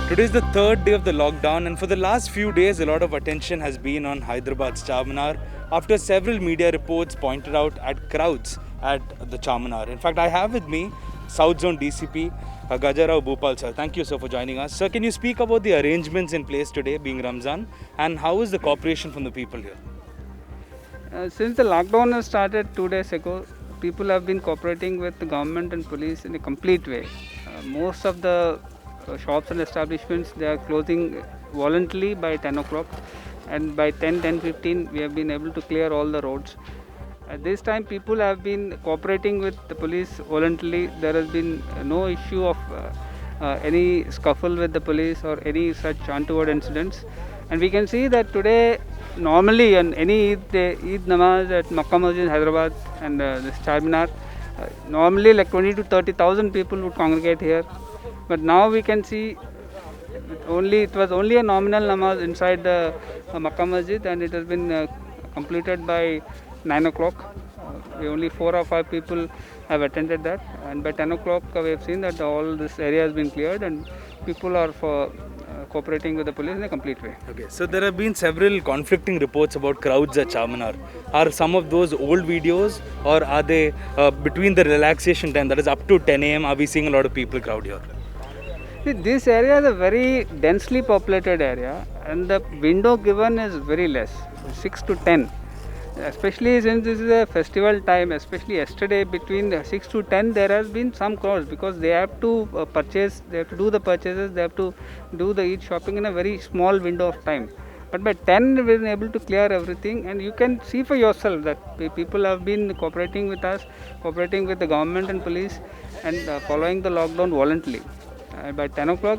Today is the third day of the lockdown, and for the last few days, a lot of attention has been on Hyderabad's Charminar after several media reports pointed out at crowds at the Charminar. In fact, I have with me South Zone DCP Gajarao Bhupal sir. Thank you, sir, for joining us. Sir, can you speak about the arrangements in place today, being Ramzan, and how is the cooperation from the people here? Since the lockdown has started 2 days ago, people have been cooperating with the government and police in a complete way. Most of the shops and establishments, they are closing voluntarily by 10 o'clock, and by 10:15 we have been able to clear all the roads. At this time, people have been cooperating with the police voluntarily. There has been no issue of any scuffle with the police or any such untoward incidents. And we can see that today, normally on any Eid day, Eid Namaz at Makkah Masjid in Hyderabad and this Charminar, normally like 20 to 30,000 people would congregate here. But now we can see it was only a nominal namaz inside the Makkah Masjid, and it has been completed by 9 o'clock. Only 4 or 5 people have attended that, and by 10 o'clock we have seen that all this area has been cleared and people are cooperating with the police in a complete way. Okay, so there have been several conflicting reports about crowds at Charminar. Are some of those old videos, or are they between the relaxation time, that is up to 10 a.m., are we seeing a lot of people crowd here? See, this area is a very densely populated area, and the window given is very less, 6 to 10. Especially since this is a festival time, especially yesterday between 6 to 10 there has been some crowds because they have to purchase, they have to do the purchases, they have to do the Eid shopping in a very small window of time. But by 10 we have been able to clear everything, and you can see for yourself that people have been cooperating with us, cooperating with the government and police, and following the lockdown voluntarily. By 10 o'clock,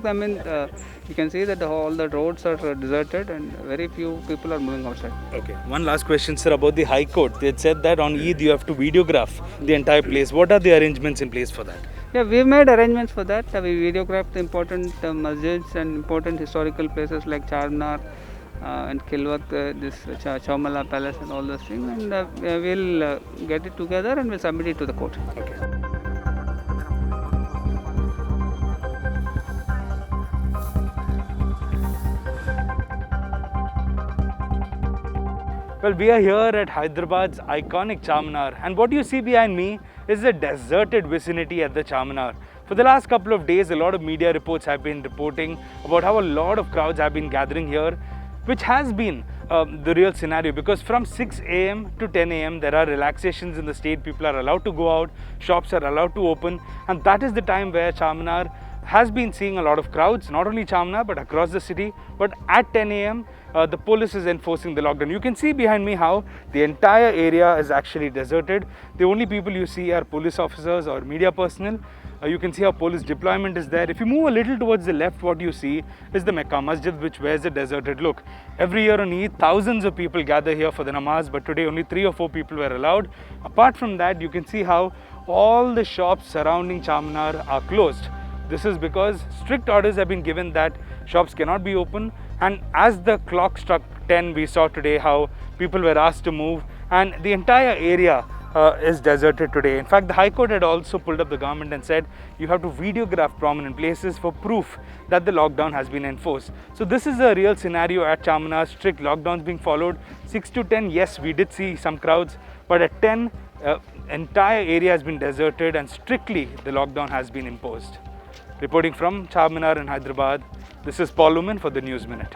you can see that all the roads are deserted and very few people are moving outside. Okay. One last question, sir, about the High Court. They said that on Eid you have to videograph the entire place. What are the arrangements in place for that? Yeah, we've made arrangements for that. We videographed the important masjids and important historical places like Charminar and Khilwat, this Chaumala Palace and all those things. And we'll get it together and we'll submit it to the court. Okay. Well, we are here at Hyderabad's iconic Charminar, and what you see behind me is a deserted vicinity at the Charminar. For the last couple of days, a lot of media reports have been reporting about how a lot of crowds have been gathering here, which has been the real scenario, because from 6 a.m. to 10 a.m. there are relaxations in the state. People are allowed to go out, shops are allowed to open, and that is the time where Charminar has been seeing a lot of crowds, not only Charminar but across the city. But at 10 a.m. The police is enforcing the lockdown. You can see behind me how the entire area is actually deserted. The only people you see are police officers or media personnel. You can see how police deployment is there. If you move a little towards the left, what you see is the Mecca Masjid, which wears a deserted look. Every year on Eid, thousands of people gather here for the namaz, but today only 3 or 4 people were allowed. Apart from that, you can see how all the shops surrounding Charminar are closed. This is because strict orders have been given that shops cannot be open, and as the clock struck 10, we saw today how people were asked to move, and the entire area is deserted today. In fact, the High Court had also pulled up the government and said you have to videograph prominent places for proof that the lockdown has been enforced. So this is a real scenario at Charminar. Strict lockdowns being followed. 6 to 10, yes, we did see some crowds, but at 10, entire area has been deserted and strictly the lockdown has been imposed. Reporting from Charminar in Hyderabad, this is Paul Lumen for the News Minute.